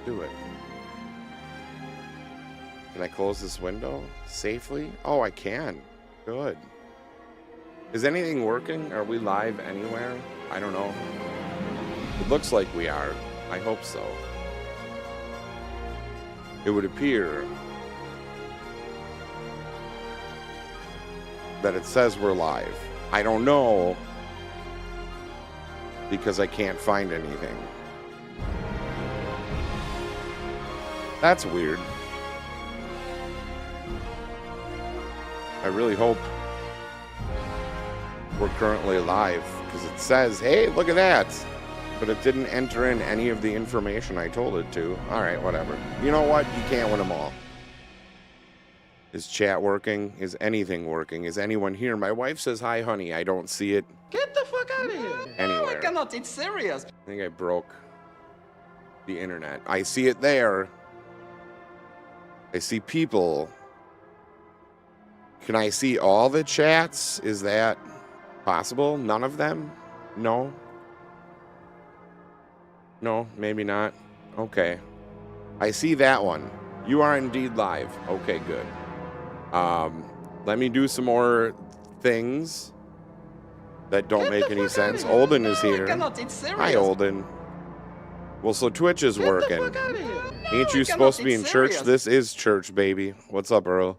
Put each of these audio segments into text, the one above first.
Do it. Can I close this window safely? Oh, I can. Good. Is anything working? Are we live anywhere? I don't know. It looks like we are. I hope so. It would appear that it says we're live. I don't know because I can't find anything. That's weird. I really hope we're currently live because it says, hey, look at that. But it didn't enter in any of the information I told it to. All right, whatever. You know what? You can't win them all. Is chat working? Is anything working? Is anyone here? My wife says, hi, honey. I don't see it. Get the fuck out of here. Anywhere. No, I cannot. It's serious. I think I broke the internet. I see it there. I see people. Can I see all the chats? Is that possible? None of them? No? No, maybe not. Okay. I see that one. You are indeed live. Okay, good. Let me do some more things that don't make any sense. Olden is here. Hi, Olden. Well, so Twitch is working. Ain't you supposed to be in church? This is church, baby. What's up, Earl?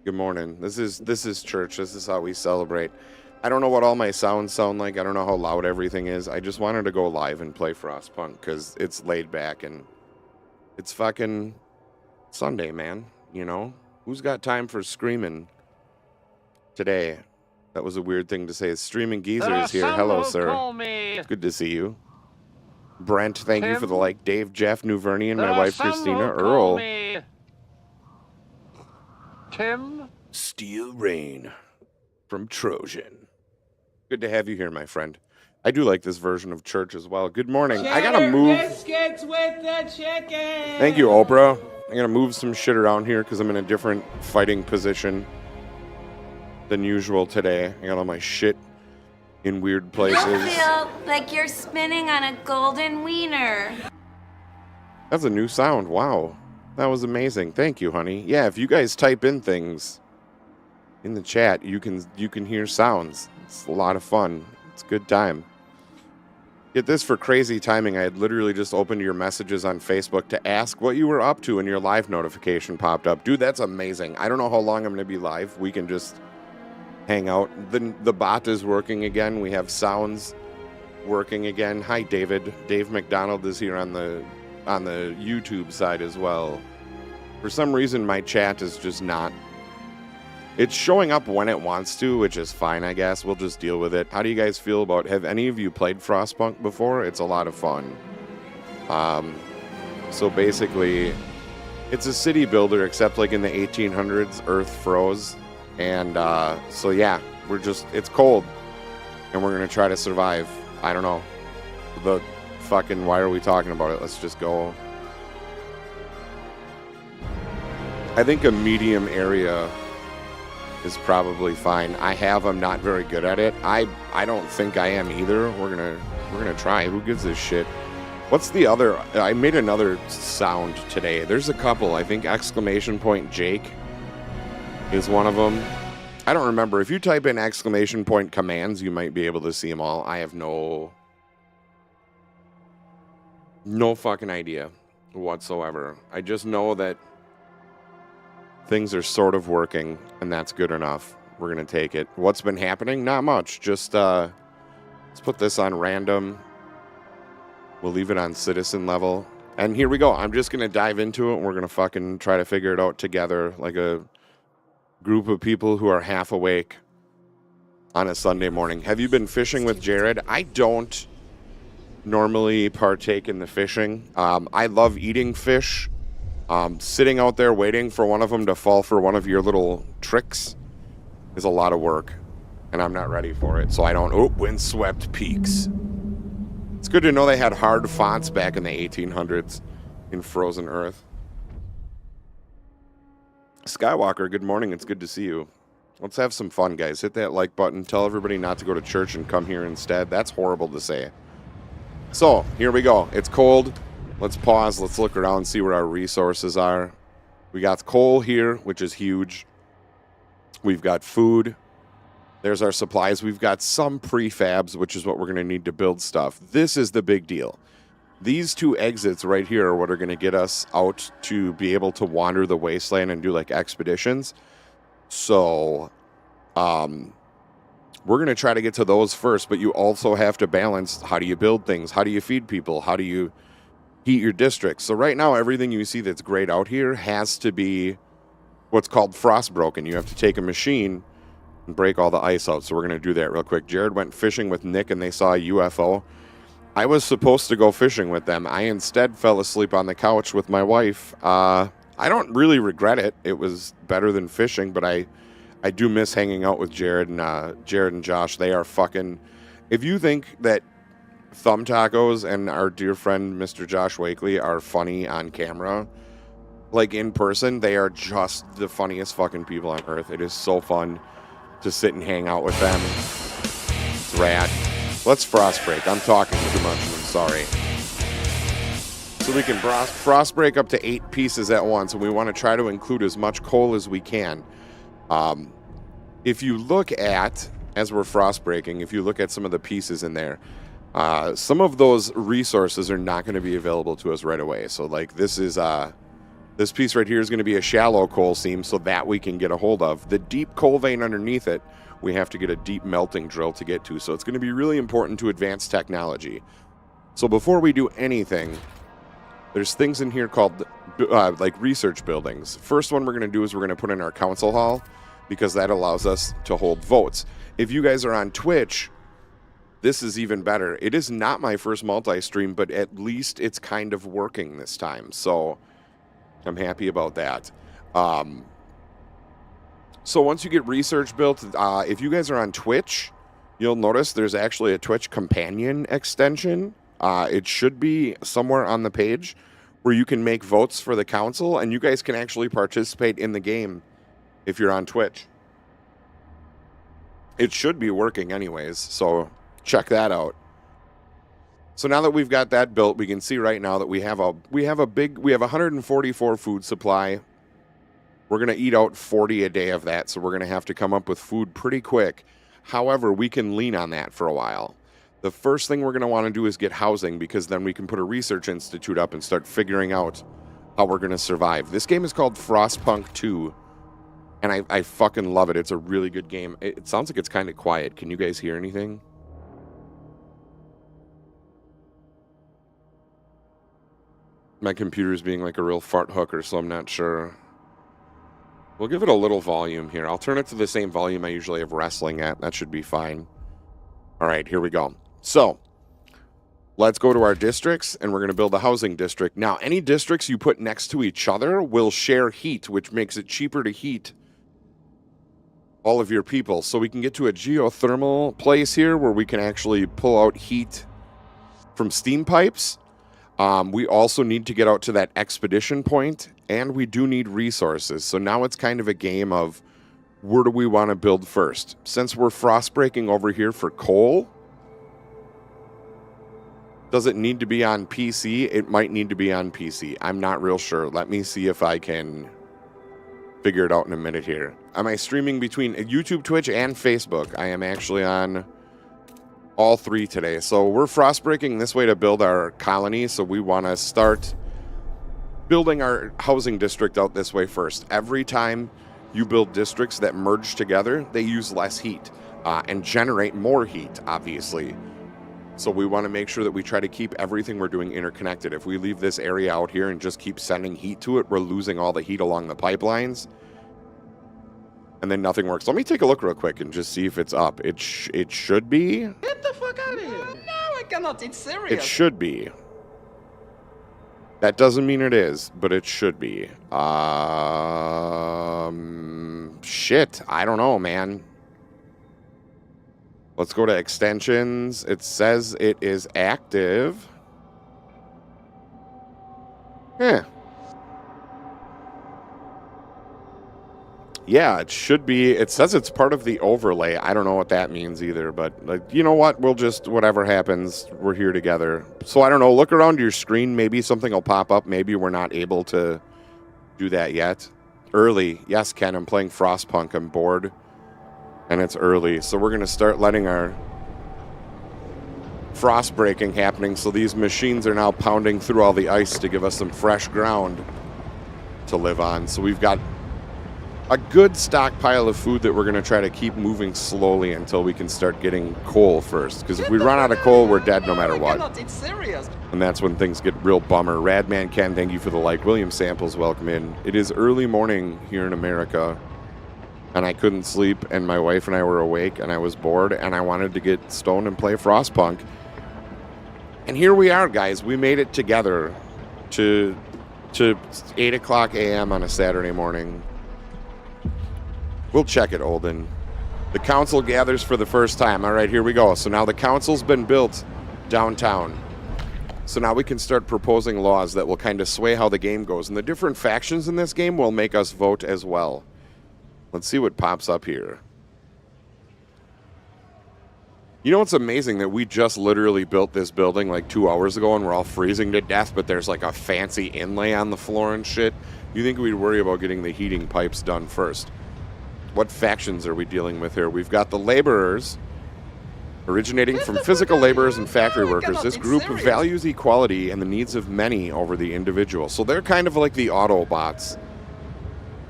Good morning. This is church. This is how we celebrate. I don't know what all my sounds sound like. I don't know how loud everything is. I just wanted to go live and play Frostpunk because it's laid back and it's fucking Sunday, man. You know? Who's got time for screaming today? That was a weird thing to say. Streaming Geezer is here. Hello, sir. It's good to see you. Brent, thank you for the like. Dave, Jeff, Newvernian, my wife Christina, Earl. Tim? Steel Rain from Trojan. Good to have you here, my friend. I do like this version of church as well. Good morning. I gotta move. Biscuits with the chicken. Thank you, Oprah. I gotta move some shit around here because I'm in a different fighting position than usual today. I got all my shit in weird places. You feel like you're spinning on a golden wiener. That's a new sound. Wow. That was amazing. Thank you, honey. Yeah, if you guys type in things in the chat, you can hear sounds. It's a lot of fun. It's a good time. Get this for crazy timing. I had literally just opened your messages on Facebook to ask what you were up to and your live notification popped up. Dude, that's amazing. I don't know how long I'm going to be live. We can just hang out. The bot is working again. We have sounds working again. Hi, David. Dave McDonald is here on the YouTube side as well. For some reason, my chat is just not. It's showing up when it wants to, which is fine, I guess. We'll just deal with it. How do you guys feel about? Have any of you played Frostpunk before? It's a lot of fun. So basically, it's a city builder, except like in the 1800s, Earth froze, and so yeah, it's cold, and we're gonna try to survive. I don't know. Why are we talking about it? Let's just go. I think a medium area is probably fine. I'm not very good at it. I don't think I am either. We're gonna try. Who gives a shit? What's the other? I made another sound today. There's a couple. I think exclamation point Jake is one of them. I don't remember. If you type in exclamation point commands, you might be able to see them all. I have no fucking idea whatsoever. I just know that things are sort of working, and that's good enough. We're going to take it. What's been happening? Not much. Just, let's put this on random. We'll leave it on citizen level. And here we go. I'm just going to dive into it, and we're going to fucking try to figure it out together like a group of people who are half awake on a Sunday morning. Have you been fishing with Jared? I don't normally partake in the fishing. I love eating fish. Sitting out there waiting for one of them to fall for one of your little tricks is a lot of work, and I'm not ready for it, so I don't. Oh, windswept peaks. It's good to know they had hard fonts back in the 1800s in Frozen Earth. Skywalker, good morning. It's good to see you. Let's have some fun, guys. Hit that like button. Tell everybody not to go to church and come here instead. That's horrible to say. So, here we go. It's cold. Let's pause. Let's look around, see where our resources are. We got coal here, which is huge. We've got food. There's our supplies. We've got some prefabs, which is what we're going to need to build stuff. This is the big deal. These two exits right here are what are going to get us out to be able to wander the wasteland and do like expeditions. So, we're going to try to get to those first, but you also have to balance how do you build things? How do you feed people? How do you heat your district? So right now, everything you see that's grayed out here has to be what's called frost broken. You have to take a machine and break all the ice out. So we're going to do that real quick. Jared went fishing with Nick and they saw a UFO. I was supposed to go fishing with them. I instead fell asleep on the couch with my wife. I don't really regret it. It was better than fishing, but I do miss hanging out with Jared and Josh. They are fucking... If you think that Thumb Tacos and our dear friend Mr. Josh Wakely are funny on camera, like in person, they are just the funniest fucking people on earth. It is so fun to sit and hang out with them. It's rad. Let's frost break. I'm talking too much. I'm sorry. So we can frost break up to 8 pieces at once, and we want to try to include as much coal as we can. If you look at, as we're frost breaking, if you look at some of the pieces in there, some of those resources are not going to be available to us right away. So like this is this piece right here is going to be a shallow coal seam, so that we can get a hold of. The deep coal vein underneath it, we have to get a deep melting drill to get to. So it's going to be really important to advance technology. So before we do anything, there's things in here called like research buildings. First one we're going to do is we're going to put in our council hall, because that allows us to hold votes. If you guys are on Twitch, this is even better. It is not my first multi-stream, but at least it's kind of working this time. So I'm happy about that. So once you get research built, if you guys are on Twitch, you'll notice there's actually a Twitch companion extension. It should be somewhere on the page where you can make votes for the council, and you guys can actually participate in the game if you're on Twitch. It should be working anyways, so check that out. So now that we've got that built, we can see right now that we have 144 food supply. We're going to eat out 40 a day of that, so we're going to have to come up with food pretty quick. However, we can lean on that for a while. The first thing we're going to want to do is get housing, because then we can put a research institute up and start figuring out how we're going to survive. This game is called Frostpunk 2. And I fucking love it. It's a really good game. It sounds like it's kind of quiet. Can you guys hear anything? My computer's being like a real fart hooker, so I'm not sure. We'll give it a little volume here. I'll turn it to the same volume I usually have wrestling at. That should be fine. All right, here we go. So let's go to our districts, and we're going to build a housing district. Now, any districts you put next to each other will share heat, which makes it cheaper to heat all of your people. So we can get to a geothermal place here where we can actually pull out heat from steam pipes. We also need to get out to that expedition point, and we do need resources. So now it's kind of a game of where do we want to build first? Since we're frost breaking over here for coal, does it need to be on PC? It might need to be on PC. I'm not real sure. Let me see if I can figure it out in a minute here. Am I streaming between YouTube, Twitch, and Facebook? I am actually on all 3 today. So we're frost breaking this way to build our colony. So we want to start building our housing district out this way first. Every time you build districts that merge together, they use less heat and generate more heat, obviously. So we want to make sure that we try to keep everything we're doing interconnected. If we leave this area out here and just keep sending heat to it, we're losing all the heat along the pipelines. And then nothing works. Let me take a look real quick and just see if it's up. It should be. Get the fuck out of here. No, I cannot. It's serious. It should be. That doesn't mean it is, but it should be. Shit. I don't know, man. Let's go to extensions. It says it is active. Yeah, it should be. It says it's part of the overlay. I don't know what that means either, but like, you know what? We'll just, whatever happens, we're here together. So I don't know. Look around your screen. Maybe something will pop up. Maybe we're not able to do that yet. Early. Yes, Ken, I'm playing Frostpunk. I'm bored. And it's early. So we're going to start letting our frost breaking happening. So these machines are now pounding through all the ice to give us some fresh ground to live on. So we've got a good stockpile of food that we're going to try to keep moving slowly until we can start getting coal first. Because if we run out of coal, we're dead no matter what. It's serious. And that's when things get real bummer. Radman Ken, thank you for the like. William Samples, welcome in. It is early morning here in America, and I couldn't sleep, and my wife and I were awake, and I was bored, and I wanted to get stoned and play Frostpunk. And here we are, guys. We made it together to 8 o'clock a.m. on a Saturday morning. We'll check it, Olden. The council gathers for the first time. All right, here we go. So now the council's been built downtown. So now we can start proposing laws that will kind of sway how the game goes. And the different factions in this game will make us vote as well. Let's see what pops up here. You know, it's amazing that we just literally built this building like 2 hours ago and we're all freezing to death, but there's like a fancy inlay on the floor and shit. You think we'd worry about getting the heating pipes done first? What factions are we dealing with here? We've got the laborers, originating from physical laborers and factory workers. This group values equality and the needs of many over the individual. So they're kind of like the Autobots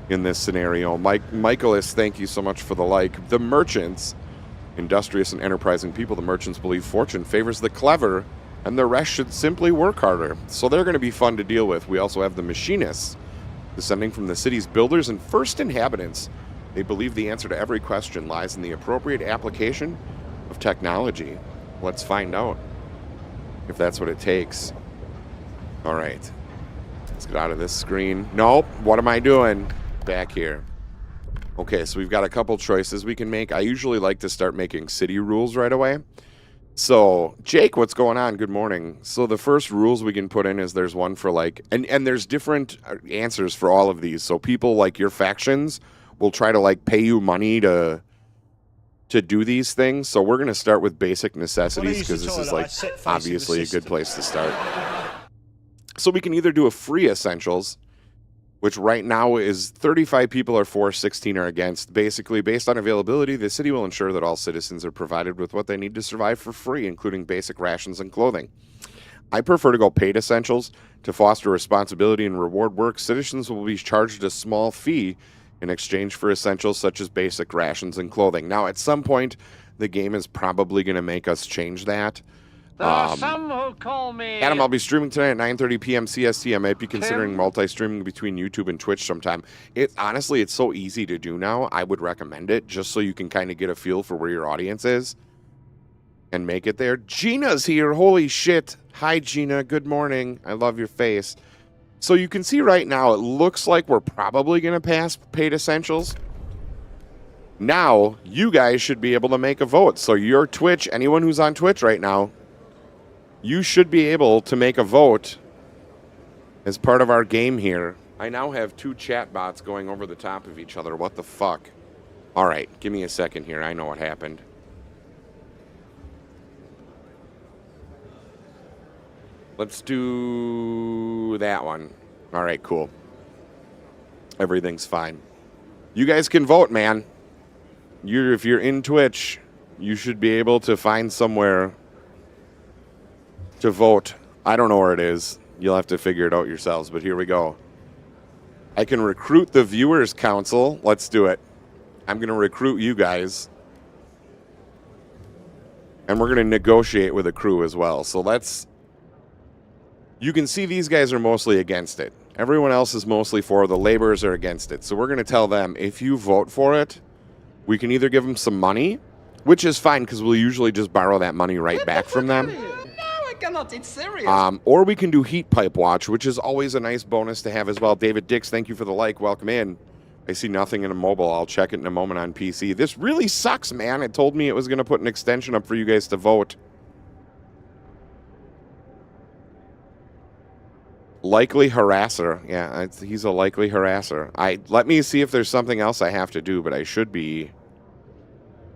in this scenario. Michaelis, thank you so much for the like. The merchants, industrious and enterprising people, the merchants believe fortune favors the clever and the rest should simply work harder. So they're going to be fun to deal with. We also have the machinists, descending from the city's builders and first inhabitants. They believe the answer to every question lies in the appropriate application of technology. Let's find out if that's what it takes. All right. Let's get out of this screen. Nope. What am I doing? Back here. Okay, so we've got a couple choices we can make. I usually like to start making city rules right away. So, Jake, what's going on? Good morning. So the first rules we can put in is there's one for like, and there's different answers for all of these. So people like your factions will try to like pay you money to do these things. So we're going to start with basic necessities because this is like obviously a good place to start. So we can either do a free essentials, which right now is 35 people are for, 16 are against. Basically, based on availability, the city will ensure that all citizens are provided with what they need to survive for free, including basic rations and clothing. I prefer to go paid essentials. To foster responsibility and reward work, citizens will be charged a small fee in exchange for essentials such as basic rations and clothing. Now, at some point, the game is probably going to make us change that. There are some who call me... Adam, I'll be streaming tonight at 9:30 p.m. CST. I might be considering multi-streaming between YouTube and Twitch sometime. Honestly, it's so easy to do now. I would recommend it just so you can kind of get a feel for where your audience is and make it there. Gina's here. Holy shit. Hi, Gina. Good morning. I love your face. So you can see right now, it looks like we're probably going to pass paid essentials. Now, you guys should be able to make a vote. So your Twitch, anyone who's on Twitch right now, you should be able to make a vote as part of our game here. I now have two chat bots going over the top of each other. What the fuck? All right, give me a second here. I know what happened. Let's do that one. All right, cool. Everything's fine. You guys can vote, man. If you're in Twitch, you should be able to find somewhere to vote. I don't know where it is. You'll have to figure it out yourselves, but here we go. I can recruit the Viewers Council. Let's do it. I'm going to recruit you guys. And we're going to negotiate with a crew as well. So let's... You can see these guys are mostly against it. Everyone else is mostly for. The laborers are against it. So we're going to tell them, if you vote for it, we can either give them some money, which is fine because we'll usually just borrow that money right back from them. Cannot, it's serious. Or we can do Heat Pipe Watch, which is always a nice bonus to have as well. David Dix, thank you for the like. Welcome in. I see nothing in a mobile. I'll check it in a moment on PC. This really sucks, man. It told me it was going to put an extension up for you guys to vote. Likely harasser. Yeah, he's a likely harasser. Let me see if there's something else I have to do, but I should be...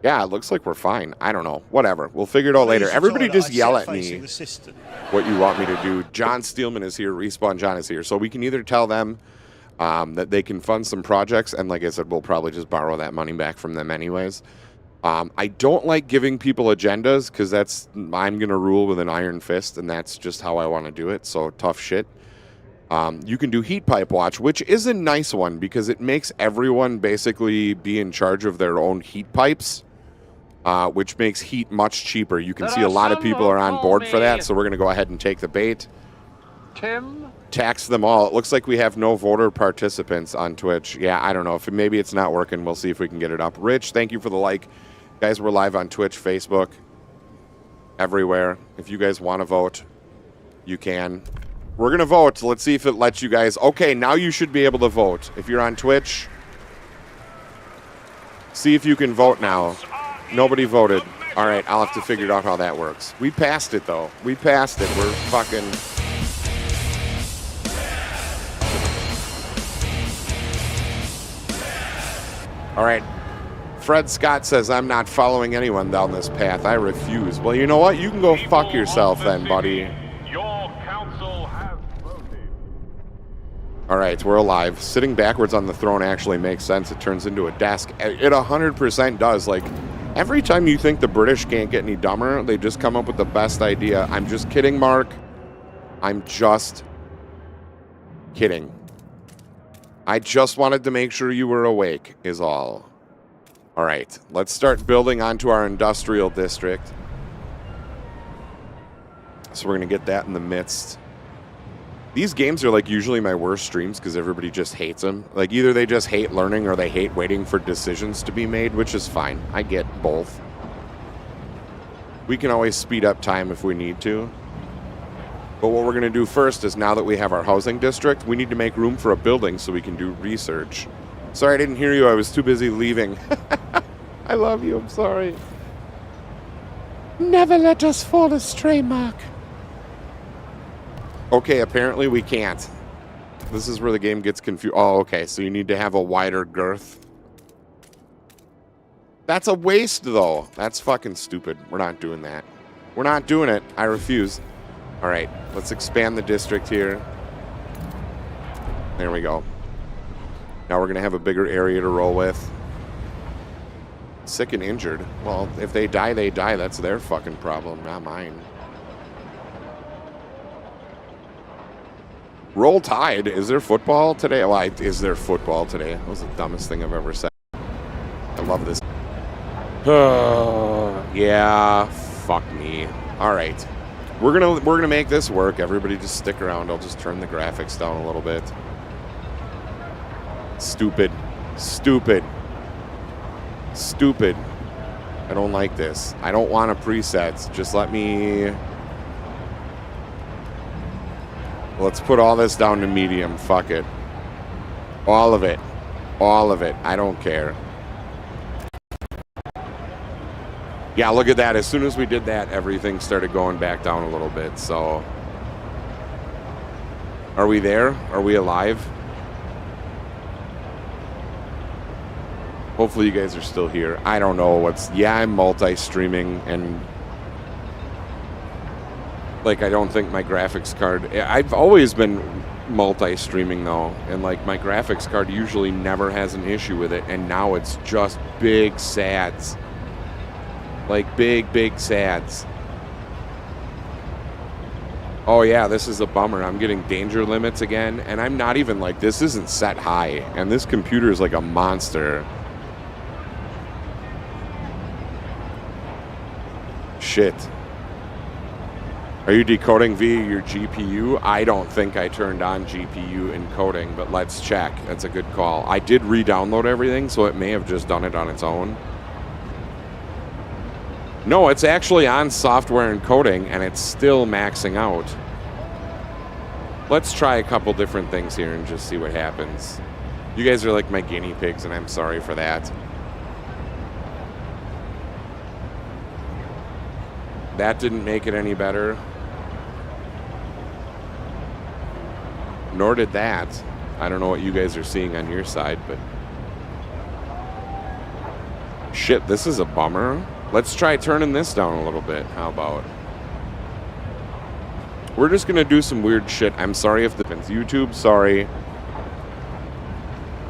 Yeah, it looks like we're fine. I don't know. Whatever. We'll figure it out later. Everybody just yell at me what you want me to do. John Steelman is here. Respawn John is here. So we can either tell them that they can fund some projects, and like I said, we'll probably just borrow that money back from them anyways. I don't like giving people agendas because I'm going to rule with an iron fist, and that's just how I want to do it. So tough shit. You can do heat pipe watch, which is a nice one because it makes everyone basically be in charge of their own heat pipes. Which makes heat much cheaper. You can see a lot of people are on board for that, so we're going to go ahead and take the bait. Tim? Tax them all. It looks like we have no voter participants on Twitch. Yeah, I don't know. Maybe it's not working. We'll see if we can get it up. Rich, thank you for the like. Guys, we're live on Twitch, Facebook, everywhere. If you guys want to vote, you can. We're going to vote. Let's see if it lets you guys. Okay, now you should be able to vote. If you're on Twitch, see if you can vote now. Nobody voted. All right, I'll have to figure out how that works. We passed it, though. We passed it. We're fucking... All right. Fred Scott says, I'm not following anyone down this path. I refuse. Well, you know what? You can go fuck yourself then, buddy. All right, we're alive. Sitting backwards on the throne actually makes sense. It turns into a desk. It 100% does. Like, every time you think the British can't get any dumber, they just come up with the best idea. I'm just kidding, Mark. I'm just kidding. I just wanted to make sure you were awake, is all. All right, let's start building onto our industrial district. So we're going to get that in the midst. These games are like usually my worst streams because everybody just hates them. Like either they just hate learning or they hate waiting for decisions to be made, which is fine. I get both. We can always speed up time if we need to. But what we're going to do first is now that we have our housing district, we need to make room for a building so we can do research. Sorry, I didn't hear you. I was too busy leaving. I love you. I'm sorry. Never let us fall astray, Mark. Okay, apparently we can't. This is where the game gets confused. Oh, okay, so you need to have a wider girth. That's a waste, though. That's fucking stupid. We're not doing that. We're not doing it. I refuse. All right, let's expand the district here. There we go. Now we're going to have a bigger area to roll with. Sick and injured. Well, if they die, they die. That's their fucking problem, not mine. Roll Tide. Is there football today? Well, is there football today? That was the dumbest thing I've ever said. I love this. Yeah, fuck me. All right. We're gonna make this work. Everybody just stick around. I'll just turn the graphics down a little bit. Stupid. Stupid. Stupid. I don't like this. I don't want a preset. Just let me... Let's put all this down to medium. Fuck it. All of it. All of it. I don't care. Yeah, look at that. As soon as we did that, everything started going back down a little bit. So, are we there? Are we alive? Hopefully you guys are still here. I don't know what's... Yeah, I'm multi-streaming and... Like, I don't think my graphics card... I've always been multi-streaming, though. And, like, my graphics card usually never has an issue with it. And now it's just big sads. Like, big, big sads. Oh, yeah, this is a bummer. I'm getting danger limits again. And I'm not even, like, this isn't set high. And this computer is like a monster. Shit. Are you decoding via your GPU? I don't think I turned on GPU encoding, but let's check. That's a good call. I did re-download everything, so it may have just done it on its own. No, it's actually on software encoding, and it's still maxing out. Let's try a couple different things here and just see what happens. You guys are like my guinea pigs, and I'm sorry for that. That didn't make it any better. nor did that. I don't know what you guys are seeing on your side, but... Shit, this is a bummer. Let's try turning this down a little bit. How about... We're just going to do some weird shit. I'm sorry if the... YouTube, sorry.